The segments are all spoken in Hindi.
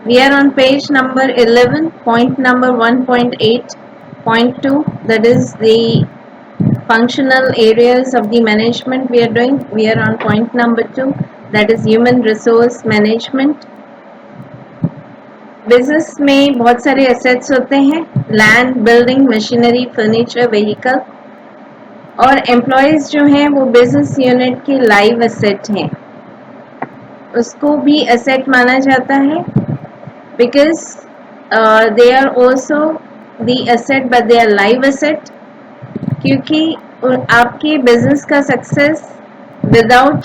We are on page number 11, point number 1.8.2, that is the functional areas of the management we are doing. We are on point number 2, that is human resource management. Business में बहुत सारे एसेट्स होते हैं, land, building, machinery, furniture, vehicle, और एम्प्लॉयज जो हैं वो बिजनेस यूनिट के लाइव एसेट हैं, उसको भी एसेट माना जाता है because they are also the asset but they are live asset, क्योंकि आपके बिजनेस का success without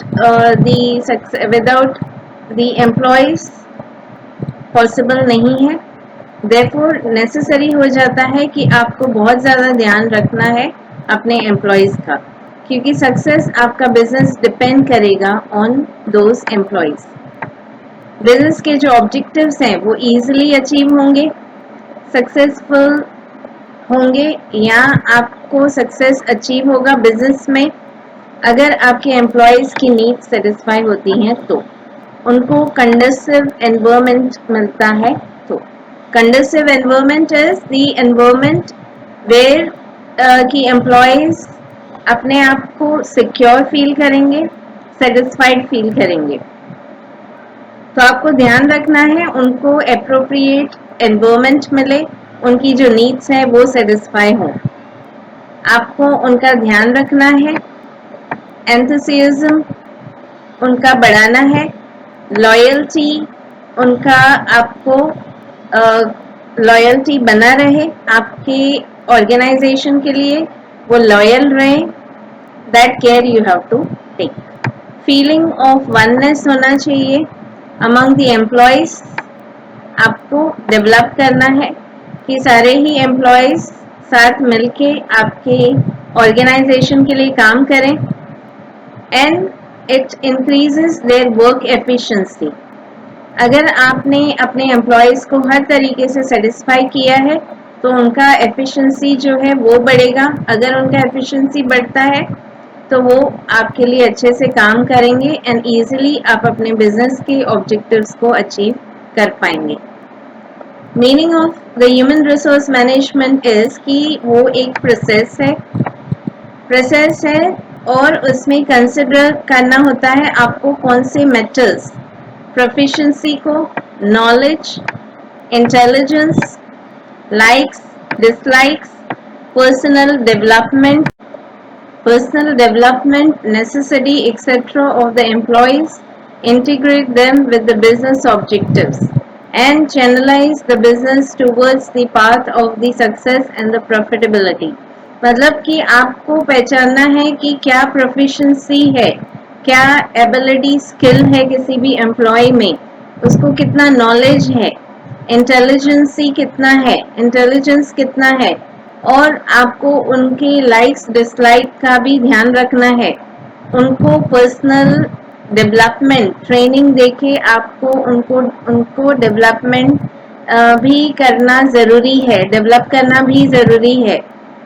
without the employees possible नहीं है। देयरफॉर नेसेसरी हो जाता है कि आपको बहुत ज़्यादा ध्यान रखना है अपने एम्प्लॉयज़ का, क्योंकि सक्सेस आपका बिजनेस डिपेंड करेगा ऑन दोज एम्प्लॉयज़। बिजनेस के जो ऑब्जेक्टिव्स हैं वो इजीली अचीव होंगे, सक्सेसफुल होंगे, या आपको सक्सेस अचीव होगा बिजनेस में अगर आपके एम्प्लॉयज़ की नीड्स सेटिस्फाई होती हैं, तो उनको कंडक्टिव एनवायरनमेंट मिलता है। तो conductive environment is the environment where की एम्प्लॉयज़ अपने आप को सिक्योर फील करेंगे, सेटिस्फाइड फील करेंगे। तो आपको ध्यान रखना है उनको अप्रोप्रिएट एनवायरनमेंट मिले, उनकी जो नीड्स हैं वो सेटिस्फाई हों। आपको उनका ध्यान रखना है, एंथुसियाज्म उनका बढ़ाना है, लॉयल्टी उनका आपको लॉयल्टी बना रहे आपके ऑर्गेनाइजेशन के लिए, वो लॉयल रहें, that care you have to take. Feeling of oneness होना चाहिए अमंग द एम्प्लॉयज़, आपको डेवलप करना है कि सारे ही एम्प्लॉयज़ साथ मिलके आपके ऑर्गेनाइजेशन के लिए काम करें, and it increases their work efficiency. अगर आपने अपने एम्प्लॉयज़ को हर तरीके से सेटिस्फाई किया है तो उनका एफिशिएंसी जो है वो बढ़ेगा। अगर उनका एफिशिएंसी बढ़ता है तो वो आपके लिए अच्छे से काम करेंगे एंड ईजिली आप अपने बिजनेस के ऑब्जेक्टिव्स को अचीव कर पाएंगे। Meaning of the human resource management is कि वो एक प्रोसेस है और उसमें कंसिडर करना होता है आपको कौन से मेटल्स, प्रोफिशिएंसी को, knowledge, intelligence, likes, dislikes, personal development, necessity, etc. of the employees, integrate them with the business objectives, and channelize the business towards the path of the success and the profitability. मतलब कि आपको पहचानना है कि क्या प्रोफिशिएंसी है, क्या एबिलिटी, स्किल है किसी भी एम्प्लॉय में, उसको कितना नॉलेज है, इंटेलिजेंस कितना है, और आपको उनके लाइक्स डिसलाइक का भी ध्यान रखना है। उनको पर्सनल डेवलपमेंट ट्रेनिंग देके आपको उनको डेवलपमेंट भी करना ज़रूरी है, डेवलप करना भी ज़रूरी है।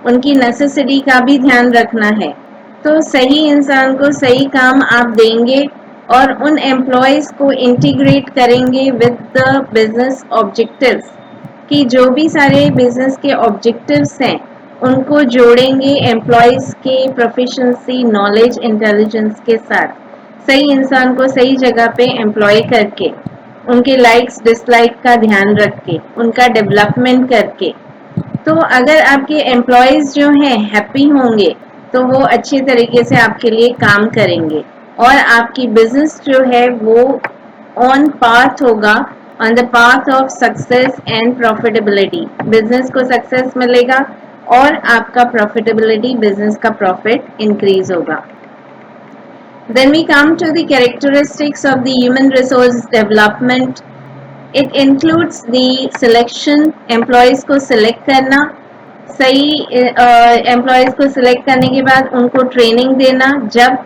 उनकी नेसेसिटी का भी ध्यान रखना है। तो सही इंसान को सही काम आप देंगे और उन एम्प्लॉयज़ को इंटीग्रेट करेंगे विद द बिजनेस ऑब्जेक्टिव्स, कि जो भी सारे बिजनेस के ऑब्जेक्टिव्स हैं उनको जोड़ेंगे एम्प्लॉयज़ के प्रोफिशिएंसी, नॉलेज, इंटेलिजेंस के साथ। सही इंसान को सही जगह पे एम्प्लॉय करके, उनके लाइक्स डिसलाइक का ध्यान रख के, उनका डेवलपमेंट करके, तो अगर आपके एम्प्लॉयज़ जो हैं हैप्पी होंगे तो वो अच्छे तरीके से आपके लिए काम करेंगे और आपकी बिजनेस जो है वो ऑन पाथ होगा, on the path of success and profitability. Business को सक्सेस मिलेगा और आपका प्रॉफिटेबिलिटी, बिजनेस का प्रॉफिट इंक्रीज होगा। Then we come to the characteristics of the human resource development. It includes the selection, employees को select करना, सही employees को select करने के बाद उनको training देना, जब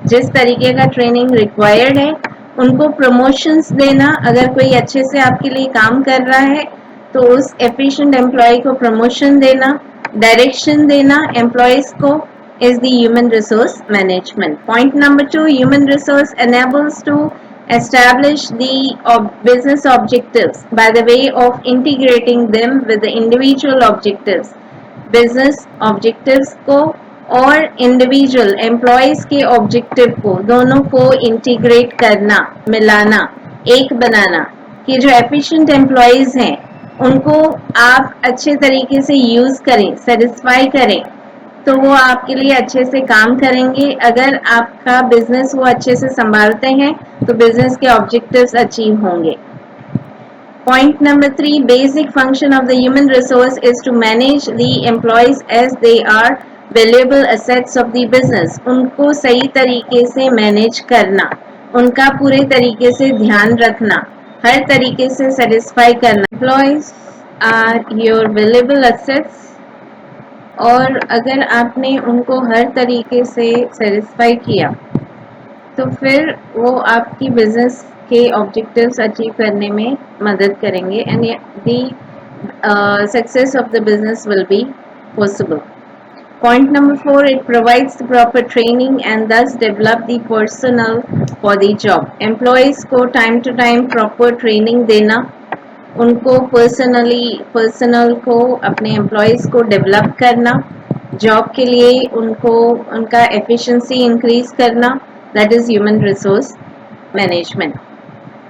जिस तरीके का ट्रेनिंग रिक्वायर्ड है, उनको प्रमोशंस देना, अगर कोई अच्छे से आपके लिए काम कर रहा है तो उस एफिशिएंट एम्प्लॉय को प्रमोशन देना, डायरेक्शन देना एम्प्लॉयज़ को, is the human resource management. Point number 2, human resource enables to Establish the business objectives by the way of integrating them with the individual objectives. Business objectives को और इंडिविजुअल एम्प्लॉयज के ऑब्जेक्टिव को दोनों को इंटीग्रेट करना, मिलाना, एक बनाना कि जो एफिशिएंट एम्प्लॉयज हैं उनको आप अच्छे तरीके से यूज करें, सेटिस्फाई करें, तो वो आपके लिए अच्छे से काम करेंगे. अगर आपका बिजनेस वो अच्छे से संभालते हैं तो बिजनेस के ऑब्जेक्टिव्स अचीव होंगे. Point number 3, basic function of the human resource is to manage the employees as they are valuable assets of the business. उनको सही तरीके से मैनेज करना, उनका पूरे तरीके से ध्यान रखना, हर तरीके से सेटिस्फाई करना. Employees are your valuable assets. और अगर आपने उनको हर तरीके से सेटिस्फाई किया तो फिर वो आपकी बिजनेस के ऑब्जेक्टिव्स अचीव करने में मदद करेंगे and the success of the business will be possible. Point number 4, it provides the proper training and thus develop the personnel for the job. Employees को time to time proper training देना, उनको पर्सनल को अपने एम्प्लॉयज़ को डेवलप करना, जॉब के लिए उनको उनका एफिशिएंसी इंक्रीज करना, that is human resource management.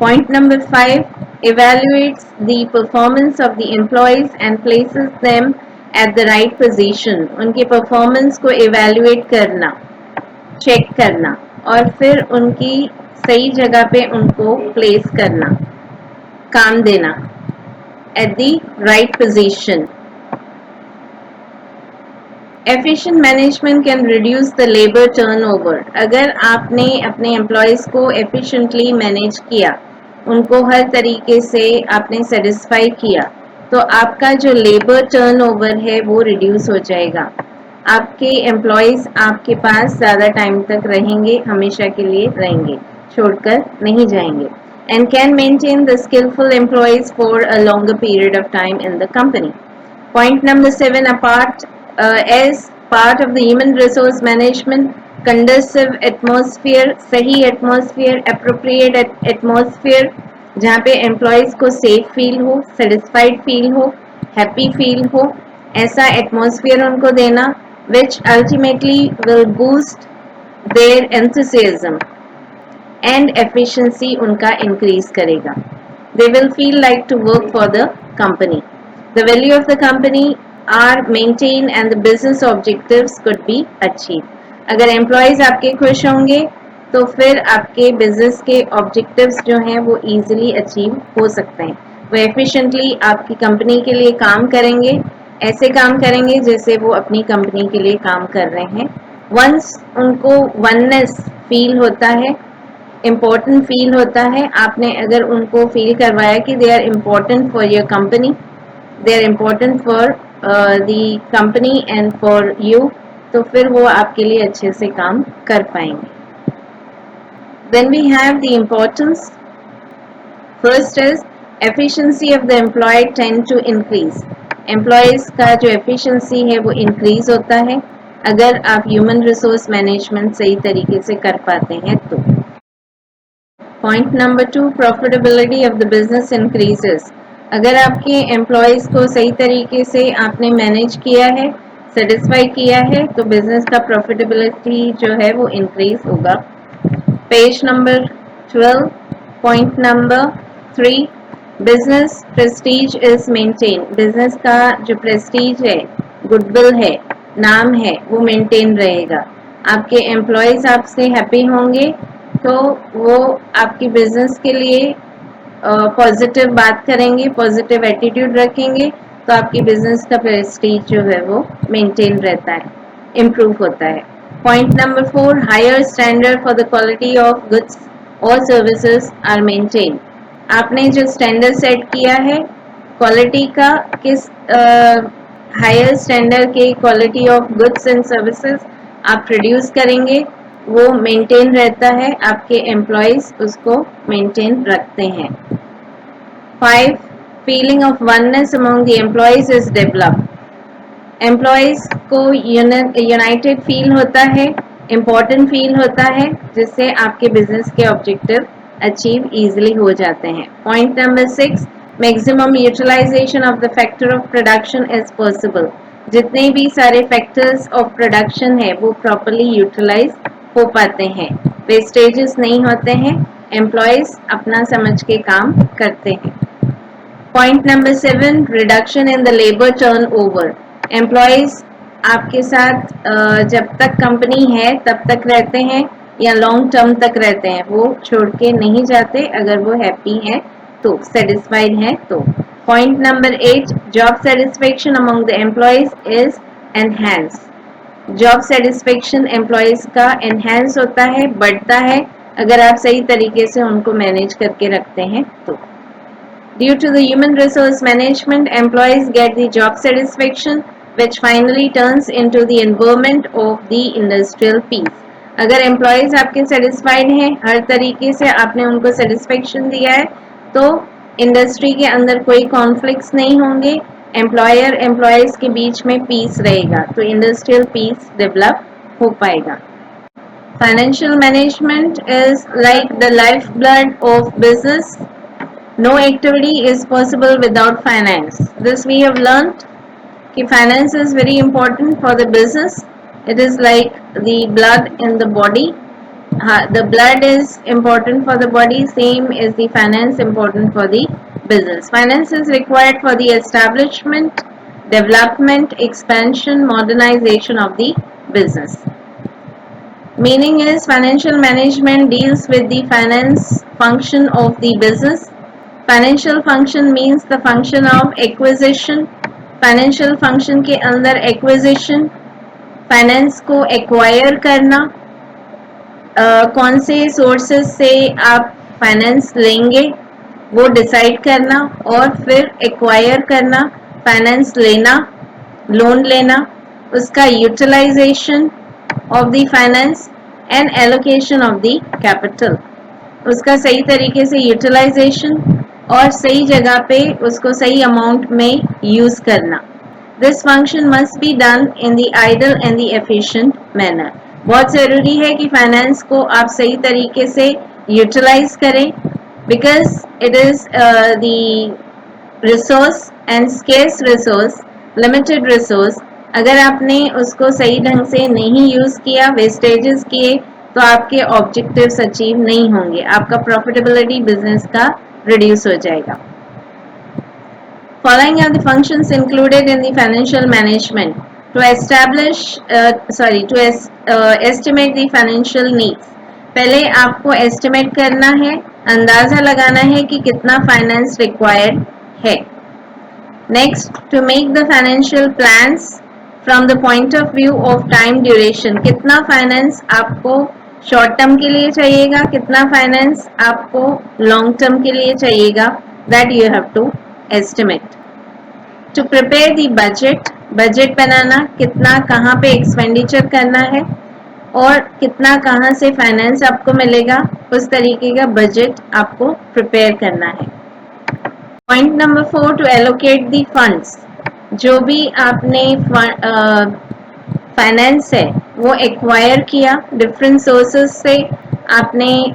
Point number 5, evaluates the performance of the employees and places them at the right position. उनके परफॉर्मेंस को evaluate करना, चेक करना और फिर उनकी सही जगह पे उनको प्लेस करना, काम देना at the right position. Efficient management can reduce the labor turnover. अगर आपने अपने एम्प्लॉयज़ को efficiently मैनेज किया, उनको हर तरीके से आपने सेटिस्फाई किया, तो आपका जो लेबर टर्नओवर है वो रिड्यूस हो जाएगा. आपके एम्प्लॉयज़ आपके पास ज़्यादा टाइम तक रहेंगे, हमेशा के लिए रहेंगे, छोड़कर नहीं जाएंगे. And can maintain the skillful employees for a longer period of time in the company. Point number 7, as part of the human resource management, conducive atmosphere, सही atmosphere, appropriate atmosphere, जहाँ पे employees को safe feel हो, satisfied feel हो, happy feel हो, ऐसा atmosphere उनको देना, which ultimately will boost their enthusiasm and efficiency उनका increase करेगा. They will feel like to work for the company. The value of the company are maintained and the business objectives could be achieved. अगर employees आपके खुश होंगे तो फिर आपके business के objectives जो हैं वो easily achieve हो सकते हैं. वो efficiently आपकी company के लिए काम करेंगे, ऐसे काम करेंगे जैसे वो अपनी company के लिए काम कर रहे हैं. Once उनको oneness feel होता है, इम्पोर्टेंट फील होता है, आपने अगर उनको फील करवाया कि they are important for your company, they are important for the company and for you, तो फिर वो आपके लिए अच्छे से काम कर पाएंगे. Then we have the importance. First is efficiency of the employee tend to increase. Employees का जो एफिशिएंसी है वो इंक्रीज होता है अगर आप ह्यूमन रिसोर्स मैनेजमेंट सही तरीके से कर पाते हैं तो. Point number 2, profitability of the business increases. अगर आपके एम्प्लॉयज़ को सही तरीके से आपने मैनेज किया है, सेटिस्फाई किया है, तो बिजनेस का प्रॉफिटेबिलिटी जो है वो इंक्रीज होगा. Page number 12. Point number 3, business Prestige is maintain. Business का जो प्रेस्टीज है, गुडविल है, नाम है, वो मेंटेन रहेगा. आपके एम्प्लॉयज़ आपसे हैप्पी होंगे तो वो आपकी बिजनेस के लिए पॉजिटिव बात करेंगे, पॉजिटिव एटीट्यूड रखेंगे, तो आपकी बिजनेस का प्रेस्टीज जो है वो मेंटेन रहता है, इम्प्रूव होता है. Point number 4, higher standard for the quality of goods और सर्विसेज आर मेंटेन. आपने जो स्टैंडर्ड सेट किया है क्वालिटी का, किस हायर स्टैंडर्ड के quality of goods and services आप प्रोड्यूस करेंगे, वो मेंटेन रहता है, आपके एम्प्लॉयज़ उसको मेंटेन रखते हैं. 5, feeling of oneness among the employees is develop. Employees को यूनाइटेड फील होता है, इम्पोर्टेंट फील होता है, जिससे आपके बिजनेस के ऑब्जेक्टिव अचीव इजीली हो जाते हैं। Point number 6, maximum utilisation of the factor of production is possible. जितने भी सारे फैक्टर्स ऑफ प्रोडक्शन है वो प्रॉपरली यूटिलाइज हो पाते हैं, वेस्टेजेस नहीं होते हैं, एम्प्लॉयज अपना समझ के काम करते हैं। Point number 7, reduction in the labour turnover. Employees आपके साथ जब तक कंपनी है तब तक रहते हैं या लॉन्ग टर्म तक रहते हैं, वो छोड़ के नहीं जाते अगर वो हैप्पी हैं तो, सेटिस्फाइड हैं तो। Point number 8, job satisfaction among the employees is enhance. Job satisfaction employees का एनहांस होता है, बढ़ता है, अगर आप सही तरीके से उनको मैनेज करके रखते हैं तो। Due to the human resource management, employees get the job satisfaction, which finally turns into the environment of the industrial peace. अगर employees आपके satisfied हैं, हर तरीके से आपने उनको satisfaction दिया है, तो इंडस्ट्री के अंदर कोई conflicts नहीं होंगे, एम्प्लॉयर एम्प्लॉयज के बीच में पीस रहेगा, तो इंडस्ट्रियल पीस डेवलप हो पाएगा। Financial management is like the lifeblood of business. No activity is possible without finance. This we have learned कि finance is very important for the business. It is like the blood in the body. The blood is important for the body, same is the finance important for the business. Finance is required for the establishment, development, expansion, modernization of the business. Meaning is financial management deals with the finance function of the business. Financial function means the function of acquisition. Financial function के अंदर एक्विजिशन, फाइनेंस को एक्वायर करना, कौन से सोर्सेज से आप फाइनेंस लेंगे वो डिसाइड करना, और फिर एक्वायर करना, फाइनेंस लेना, लोन लेना, उसका utilisation of the finance and allocation of the capital, उसका सही तरीके से यूटिलाइजेशन और सही जगह पे उसको सही अमाउंट में यूज करना। This function must be done in the ideal and the efficient manner. बहुत ज़रूरी है कि फाइनेंस को आप सही तरीके से यूटिलाइज करें, because it is the resource and scarce resource, limited resource. अगर आपने उसको सही ढंग से नहीं यूज़ किया, वेस्टेजेस किए, तो आपके ऑब्जेक्टिव्स अचीव नहीं होंगे, आपका प्रॉफिटेबिलिटी बिजनेस का रिड्यूस हो जाएगा। Following are the functions included in the financial management to estimate the financial needs. पहले आपको estimate करना है, अंदाजा लगाना है कि कितना फाइनेंस रिक्वायर्ड है। Next, to make the financial plans from the point of view of time duration. कितना फाइनेंस आपको शॉर्ट टर्म के लिए चाहिएगा, कितना फाइनेंस आपको लॉन्ग टर्म के लिए चाहिएगा, that you have to estimate. To prepare the budget, budget बनाना, कितना कहाँ पे एक्सपेंडिचर करना है और कितना कहाँ से फाइनेंस आपको मिलेगा, उस तरीके का बजट आपको प्रिपेयर करना है। Point number 4, to allocate the funds. जो भी आपने फाइनेंस है वो एक्वायर किया डिफरेंट सोर्सेस से, आपने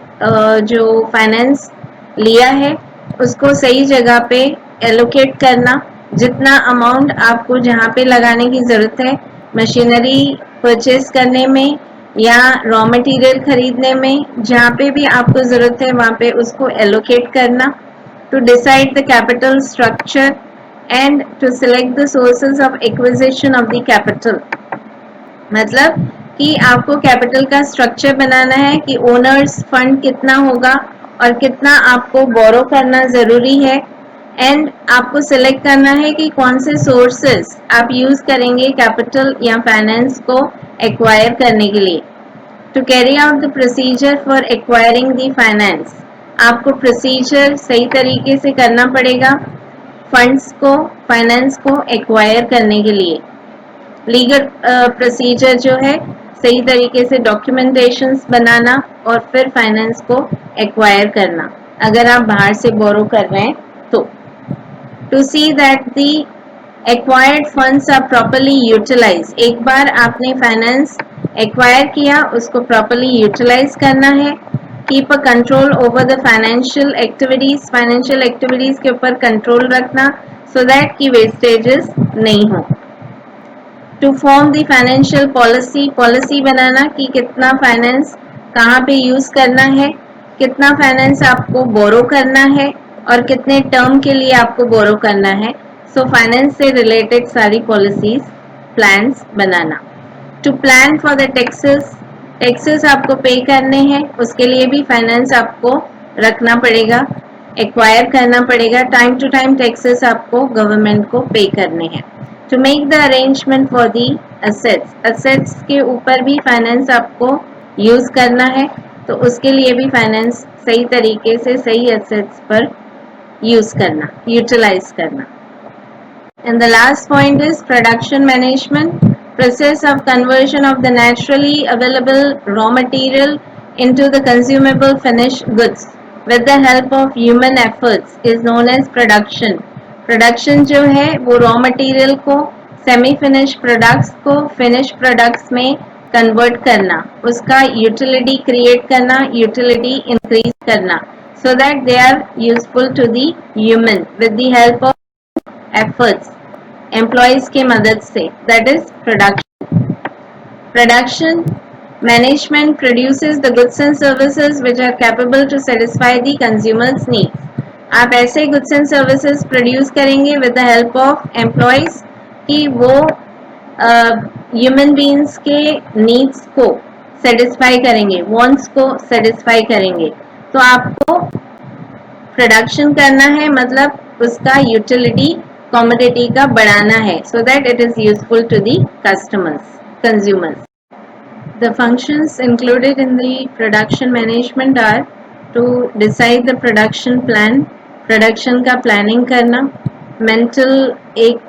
जो फाइनेंस लिया है उसको सही जगह पे एलोकेट करना, जितना अमाउंट आपको जहाँ पे लगाने की ज़रूरत है, मशीनरी परचेज करने में या रॉ मटेरियल खरीदने में, जहाँ पे भी आपको ज़रूरत है वहाँ पे उसको एलोकेट करना। To decide the capital structure and to select the sources of acquisition of the capital. मतलब कि आपको कैपिटल का स्ट्रक्चर बनाना है कि ओनर्स फंड कितना होगा और कितना आपको बोरो करना ज़रूरी है, एंड आपको सिलेक्ट करना है कि कौन से सोर्सेस आप यूज़ करेंगे कैपिटल या फाइनेंस को एक्वायर करने के लिए। To carry out the procedure for acquiring the finance, आपको प्रोसीजर सही तरीके से करना पड़ेगा फंड्स को, फाइनेंस को एक्वायर करने के लिए। लीगल प्रोसीजर जो है, सही तरीके से डॉक्यूमेंटेशंस बनाना और फिर फाइनेंस को एक्वायर करना, अगर आप बाहर से बोरो कर रहे हैं तो। To see that the acquired funds are properly utilise, एक बार आपने फाइनेंस एक्वायर किया उसको प्रॉपर्ली यूटिलाइज करना है। Keep a control over the financial activities के ऊपर कंट्रोल रखना सो दैट कि वेस्टेजेस नहीं हो। To form the financial policy बनाना कि कितना फाइनेंस कहाँ पे यूज करना है, कितना फाइनेंस आपको बोरो करना है और कितने टर्म के लिए आपको बोरो करना है। सो फाइनेंस से रिलेटेड सारी पॉलिसीज प्लान्स बनाना। To plan for the taxes आपको पे करने हैं, उसके लिए भी फाइनेंस आपको रखना पड़ेगा, एक्वायर करना पड़ेगा। टाइम टू टाइम टैक्सेस आपको गवर्नमेंट को पे करने हैं। To make the arrangement for the assets के ऊपर भी फाइनेंस आपको यूज करना है, तो उसके लिए भी फाइनेंस सही तरीके से सही असेट्स पर यूज करना, यूटिलाइज करना। And the last point is production management, process of conversion of the naturally available raw material into the consumable finished goods with the help of human efforts is known as production. Production जो है वो raw material को semi finished products को finished products में convert करना, उसका utility create करना, utility increase करना, so that they are useful to the human with the help of efforts, employees के मदद से, that is production management produces the goods and services which are capable to satisfy the consumers needs. आप ऐसे गुड्स एंड सर्विसेज प्रोड्यूस करेंगे with the help of employees कि वो ह्यूमन बींग्स के नीड्स को सेटिस्फाई करेंगे, वांट्स को सेटिस्फाई करेंगे। तो आपको प्रोडक्शन करना है, मतलब उसका यूटिलिटी कमोडिटी का बढ़ाना है, so that it is useful to the consumers. The functions included in the production management are to decide the production plan, production का प्लानिंग करना, मेंटल एक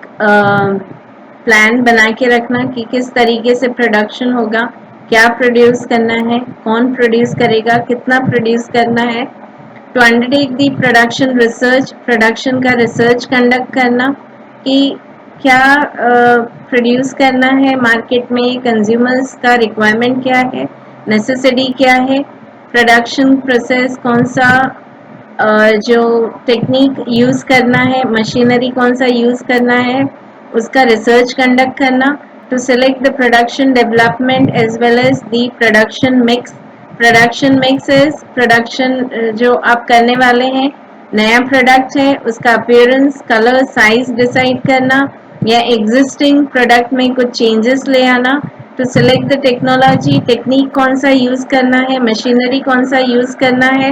प्लान बना के रखना कि किस तरीके से प्रोडक्शन होगा, क्या प्रोड्यूस करना है, कौन प्रोड्यूस करेगा, कितना प्रोड्यूस करना है। To undertake the production research, production का रिसर्च कंडक्ट करना कि क्या प्रोड्यूस करना है मार्केट में, कंज्यूमर्स का रिक्वायरमेंट क्या है, नेसेसिटी क्या है, प्रोडक्शन प्रोसेस कौन सा जो टेक्निक यूज़ करना है, मशीनरी कौन सा यूज़ करना है, उसका रिसर्च कंडक्ट करना। To select the production development as well as the production mix, production mix is production जो आप करने वाले हैं, नया प्रोडक्ट है, उसका अपीयरेंस, कलर, साइज डिसाइड करना या एग्जिस्टिंग प्रोडक्ट में कुछ चेंजेस ले आना। To select the technology, technique कौन सा यूज़ करना है, मशीनरी कौन सा यूज़ करना है।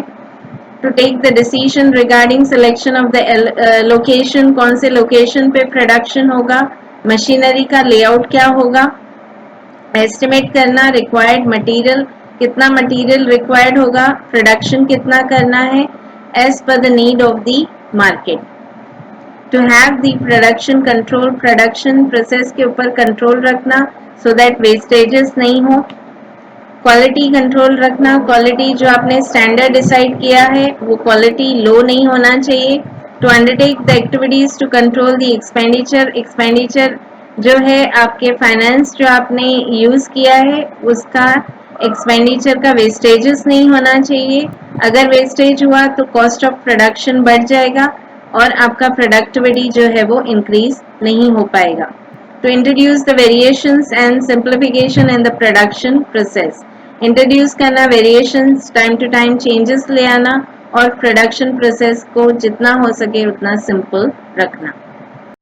To take the decision regarding selection of the location, कौन से लोकेशन पे प्रोडक्शन होगा, मशीनरी का लेआउट क्या होगा। एस्टिमेट करना रिक्वायर्ड मटेरियल, कितना मटेरियल रिक्वायर्ड होगा, प्रोडक्शन कितना करना है as per the need of the market. To have the production control, production process के ऊपर कंट्रोल रखना सो दैट वेस्टेजेस नहीं हो। क्वालिटी कंट्रोल रखना, क्वालिटी जो आपने स्टैंडर्ड डिसाइड किया है वो क्वालिटी लो नहीं होना चाहिए। To undertake the activities to control the expenditure, expenditure जो है आपके फाइनेंस जो आपने यूज़ किया है उसका एक्सपेंडिचर का वेस्टेजेस नहीं होना चाहिए। अगर वेस्टेज हुआ तो कॉस्ट ऑफ प्रोडक्शन बढ़ जाएगा और आपका प्रोडक्टिविटी जो है वो इंक्रीज नहीं हो पाएगा। To introduce the variations and simplification in the production process, introduce करना variations, time to time changes ले आना और प्रोडक्शन प्रोसेस को जितना हो सके उतना सिंपल रखना।